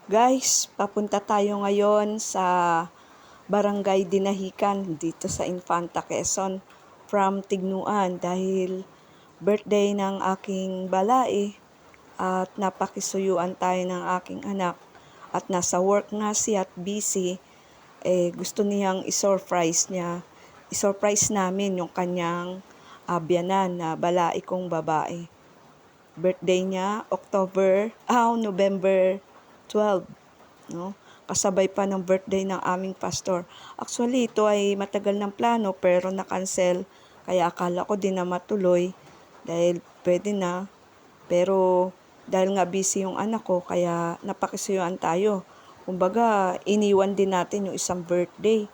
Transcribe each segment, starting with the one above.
Guys, papunta tayo ngayon sa Barangay Dinahican dito sa Infanta, Quezon from Tignuan dahil birthday ng aking balai at napakisuyuan tayo ng aking anak at nasa work nga siya at busy. Gusto niyang isurprise namin yung kanyang biyanan na balai kong babae. Birthday niya November 12, no? Kasabay pa ng birthday ng aming pastor. Actually, ito ay matagal ng plano pero na-cancel. Kaya akala ko din na matuloy dahil pwede na. Pero dahil nga busy yung anak ko, kaya napakisuyuan tayo. Kumbaga, iniwan din natin yung isang birthday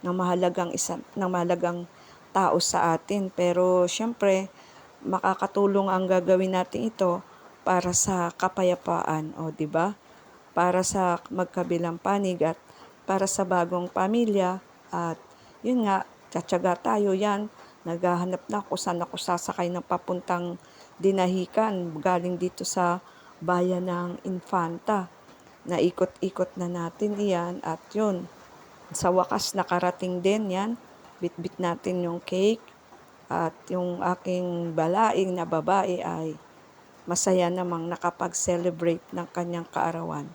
ng mahalagang tao sa atin. Pero syempre, makakatulong ang gagawin natin ito para sa kapayapaan, o 'di ba? Para sa magkabilang panig at para sa bagong pamilya. At yun nga, tsatsaga tayo yan. Naghahanap na kung saan ako sasakay ng papuntang Dinahican galing dito sa bayan ng Infanta. Naikot-ikot na natin iyan at yun, sa wakas nakarating din yan. Bitbit natin yung cake at yung aking balaing na babae ay masaya namang nakapag-celebrate ng kanyang kaarawan.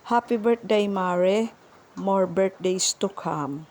Happy birthday, Mare. More birthdays to come.